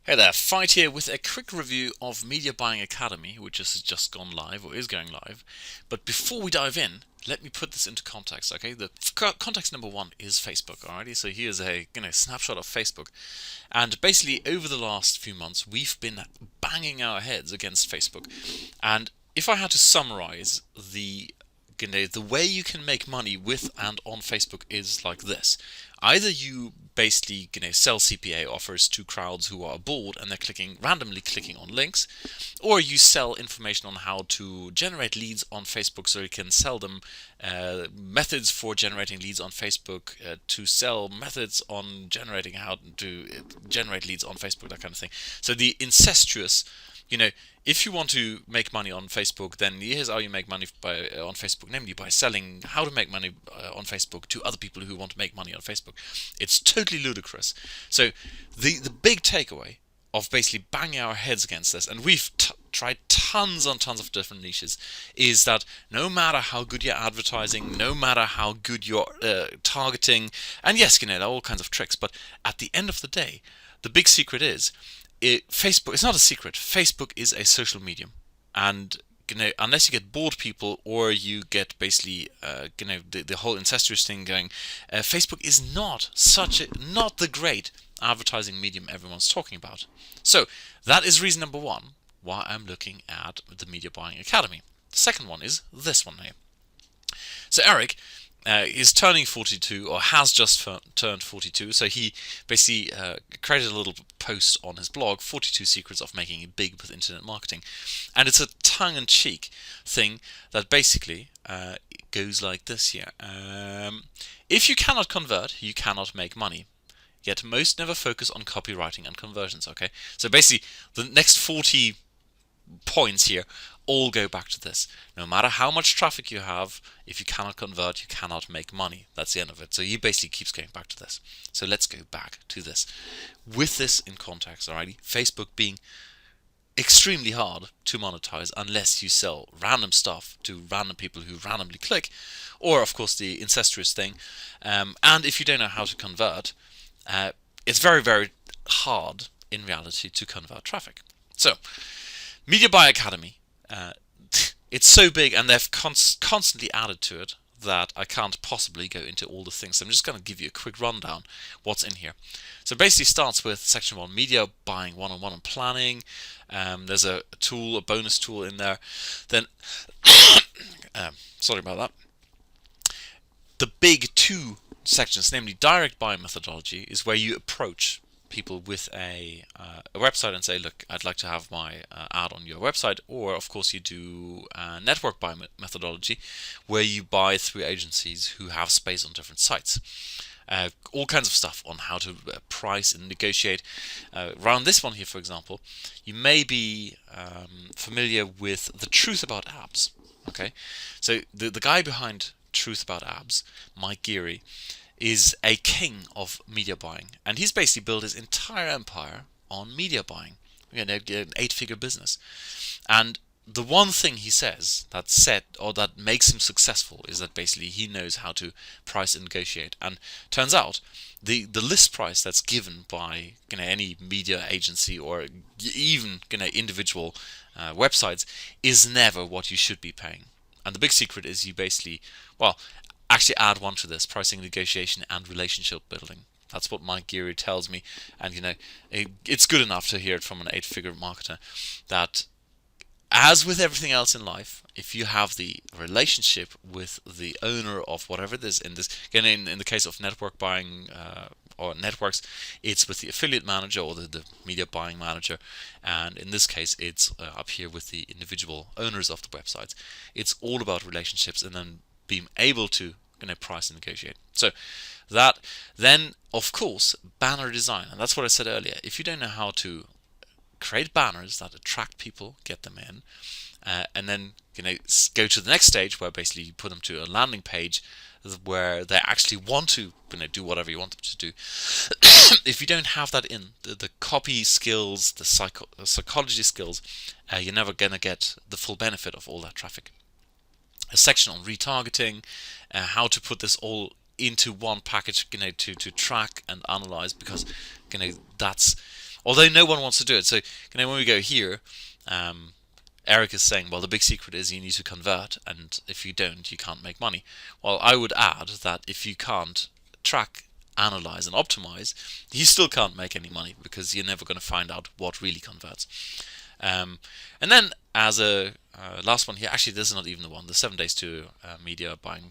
Hey there, Veit here with a quick review of Media Buying Academy, which has just gone live or is going live. But before we dive in, let me put this into context, okay? The context number one is Facebook, alrighty? So here's a snapshot of Facebook, and basically over the last few months we've been banging our heads against Facebook, and if I had to summarize the way you can make money with and on Facebook is like this. Either you basically sell CPA offers to crowds who are bored and they're randomly clicking on links, or you sell information on how to generate leads on Facebook so you can sell them methods for generating leads on Facebook, to sell methods on generating how to generate leads on Facebook, that kind of thing. So the incestuous, you know, if you want to make money on Facebook, then here's how you make money on Facebook, namely by selling how to make money on Facebook to other people who want to make money on Facebook. It's totally ludicrous. So the big takeaway of basically banging our heads against this, and we've tried tons and tons of different niches, is that no matter how good your advertising, no matter how good your targeting, and yes, there are all kinds of tricks, but at the end of the day, the big secret is Facebook. It's not a secret. Facebook is a social medium, and unless you get bored people or you get basically the whole incestuous thing going, Facebook is not the great advertising medium everyone's talking about. So that is reason number one why I'm looking at the Media Buying Academy. The second one is this one here. So Eric is turning 42, or has just turned 42. So he basically created a little post on his blog, 42 Secrets of Making It Big with Internet Marketing. And it's a tongue-in-cheek thing that basically goes like this here. If you cannot convert, you cannot make money. Yet most never focus on copywriting and conversions, okay? So basically, the next 40 points here all go back to this. No matter how much traffic you have, if you cannot convert, you cannot make money. That's the end of it. So he basically keeps going back to this. So let's go back to this. With this in context, alrighty, Facebook being extremely hard to monetize unless you sell random stuff to random people who randomly click, or of course the incestuous thing. And if you don't know how to convert, it's very, very hard in reality to convert traffic. So Media Buy Academy, it's so big and they've constantly added to it that I can't possibly go into all the things. So I'm just going to give you a quick rundown what's in here. So basically starts with section 1, Media Buying 101 and Planning. There's a tool, a bonus tool in there. Then, sorry about that. The big two sections, namely direct buy methodology, is where you approach people with a website and say, look, I'd like to have my ad on your website. Or of course you do network buy methodology, where you buy through agencies who have space on different sites. All kinds of stuff on how to price and negotiate. Around this one here, for example, you may be familiar with The Truth About Abs. Okay, so the guy behind Truth About Abs, Mike Geary, is a king of media buying, and he's basically built his entire empire on media buying. An 8-figure business, and the one thing he says that makes him successful is that basically he knows how to price and negotiate. And turns out the list price that's given by any media agency or even individual websites is never what you should be paying. And the big secret is you basically, well, actually add one to this: pricing, negotiation, and relationship building. That's what Mike Geary tells me, and it's good enough to hear it from an 8-figure marketer that, as with everything else in life, if you have the relationship with the owner of whatever it is, in the case of network buying or networks, it's with the affiliate manager or the media buying manager, and in this case it's up here with the individual owners of the websites. It's all about relationships and then being able to price and negotiate. So that then, of course, banner design, and that's what I said earlier. If you don't know how to create banners that attract people, get them in, and then go to the next stage where basically you put them to a landing page where they actually want to do whatever you want them to do. If you don't have that in the copy skills, the psychology skills, you're never gonna get the full benefit of all that traffic. A section on retargeting, how to put this all into one package, to track and analyze, because that's although no one wants to do it. So when we go here, Eric is saying, well, the big secret is you need to convert, and if you don't, you can't make money. Well, I would add that if you can't track, analyze, and optimize, you still can't make any money, because you're never going to find out what really converts. And then as a last one here, actually this is not even the one, the 7 days to media buying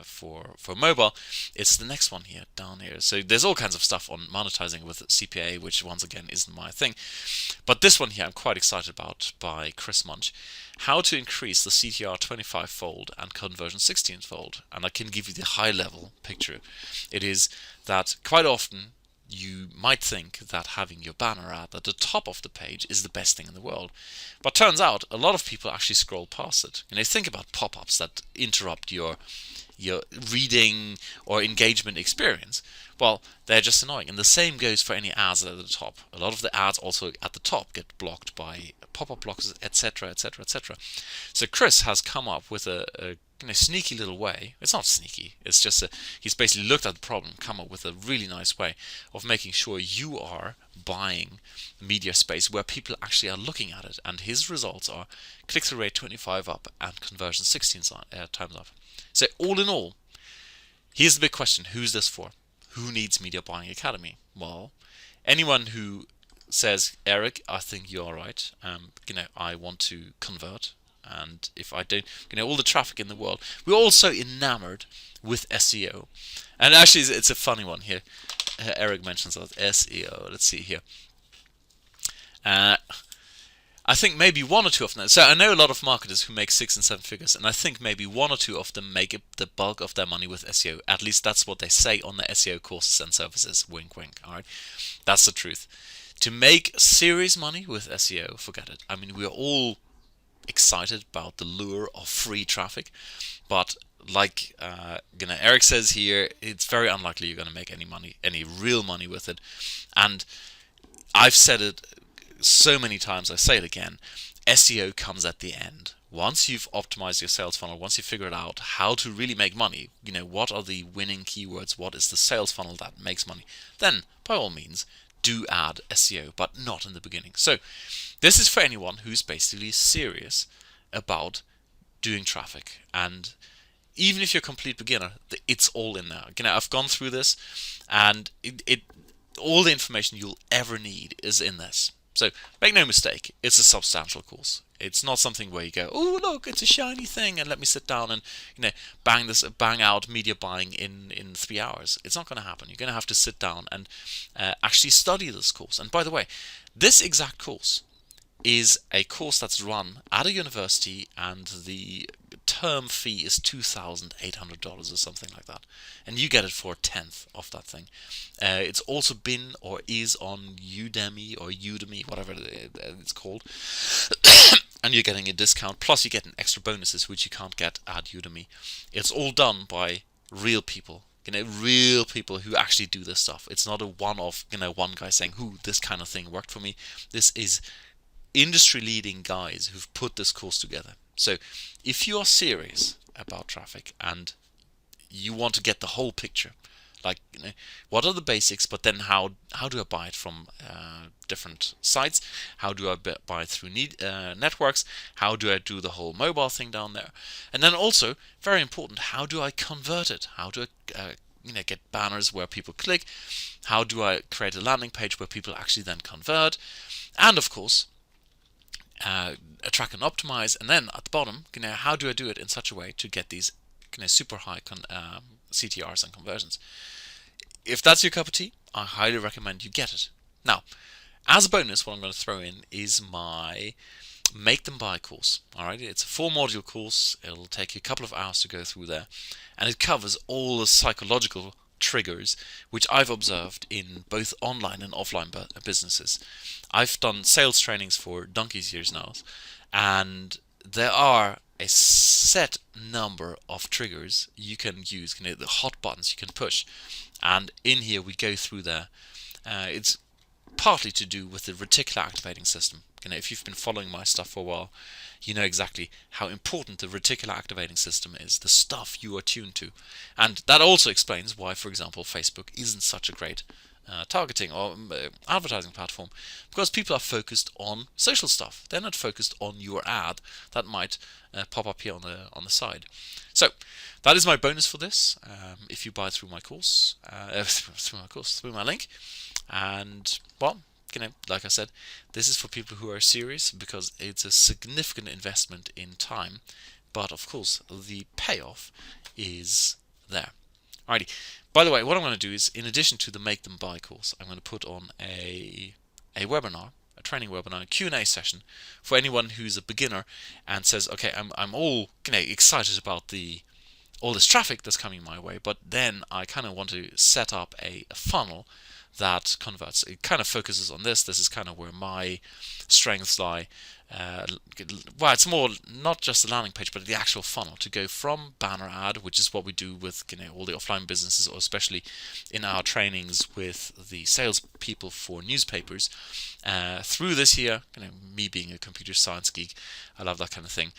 for mobile. It's the next one here, down here. So there's all kinds of stuff on monetizing with CPA, which once again isn't my thing. But this one here I'm quite excited about, by Chris Munch. How to increase the CTR 25-fold and conversion 16-fold. And I can give you the high level picture. It is that quite often you might think that having your banner ad at the top of the page is the best thing in the world. But turns out a lot of people actually scroll past it. Think about pop-ups that interrupt your reading or engagement experience. Well, they're just annoying. And the same goes for any ads at the top. A lot of the ads also at the top get blocked by pop-up blockers, etc., etc., etc. So Chris has come up with a sneaky little way. It's not sneaky. It's just he's basically looked at the problem, come up with a really nice way of making sure you are buying media space where people actually are looking at it. And his results are click-through rate 25 up and conversion 16 times up. So all in all, here's the big question: who's this for? Who needs Media Buying Academy? Well, anyone who says, Eric, I think you're right. I want to convert. And if I don't, all the traffic in the world. We're also enamored with SEO. And actually, it's a funny one here. Eric mentions that SEO. Let's see here. I think maybe one or two of them. So I know a lot of marketers who make 6 and 7 figures, and I think maybe one or two of them make the bulk of their money with SEO. At least that's what they say on their SEO courses and services. Wink, wink. All right, that's the truth. To make serious money with SEO, forget it. I mean, we are all excited about the lure of free traffic, but like Eric says here, it's very unlikely you're going to make any real money with it. And I've said it so many times, I say it again, SEO comes at the end. Once you've optimized your sales funnel, once you've figured out how to really make money, what are the winning keywords, what is the sales funnel that makes money, then by all means do add SEO, but not in the beginning. So this is for anyone who's basically serious about doing traffic. And even if you're a complete beginner, it's all in there. I've gone through this, and all the information you'll ever need is in this. So make no mistake, it's a substantial course. It's not something where you go, oh look, it's a shiny thing, and let me sit down and bang out media buying in 3 hours. It's not going to happen. You're going to have to sit down and actually study this course. And by the way, this exact course is a course that's run at a university, and the term fee is $2,800 or something like that, and you get it for a tenth of that thing. It's also been or is on Udemy, whatever it's called, and you're getting a discount, plus you're getting extra bonuses which you can't get at Udemy. It's all done by real people, real people who actually do this stuff. It's not a one-off, one guy saying, this kind of thing worked for me. This is industry-leading guys who've put this course together. So if you are serious about traffic and you want to get the whole picture, like what are the basics, but then how do I buy it from different sites, how do I buy it through networks, how do I do the whole mobile thing down there, and then also, very important, how do I convert it, how do I get banners where people click, how do I create a landing page where people actually then convert, and of course track and optimize, and then at the bottom, how do I do it in such a way to get these super high CTRs and conversions. If that's your cup of tea, I highly recommend you get it. Now, as a bonus, what I'm going to throw in is my Make Them Buy course. Alright, it's a 4-module course. It'll take you a couple of hours to go through there, and it covers all the psychological triggers which I've observed in both online and offline businesses. I've done sales trainings for donkey's years now, and there are a set number of triggers you can use, the hot buttons you can push, and in here we go through there. It's partly to do with the reticular activating system. If you've been following my stuff for a while, you know exactly how important the reticular activating system is, the stuff you are tuned to. And that also explains why, for example, Facebook isn't such a great targeting or advertising platform, because people are focused on social stuff. They're not focused on your ad that might pop up here on the side. So that is my bonus for this. If you buy through my course, through my link, and well, like I said, this is for people who are serious, because it's a significant investment in time, but of course the payoff is there. Alrighty. By the way, what I'm going to do is, in addition to the Make Them Buy course, I'm going to put on a webinar, a training webinar, a Q&A session for anyone who's a beginner and says, okay, I'm all excited about all this traffic that's coming my way, but then I kind of want to set up a funnel that converts. It kind of focuses on this. This is kind of where my strengths lie. Well, it's more not just the landing page, but the actual funnel to go from banner ad, which is what we do with all the offline businesses, or especially in our trainings with the sales people for newspapers, through this here. Me being a computer science geek, I love that kind of thing.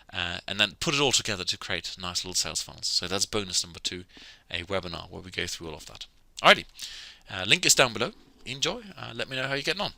And then put it all together to create nice little sales funnels. So that's bonus number 2, a webinar where we go through all of that. Alrighty. Link is down below. Enjoy. Let me know how you're getting on.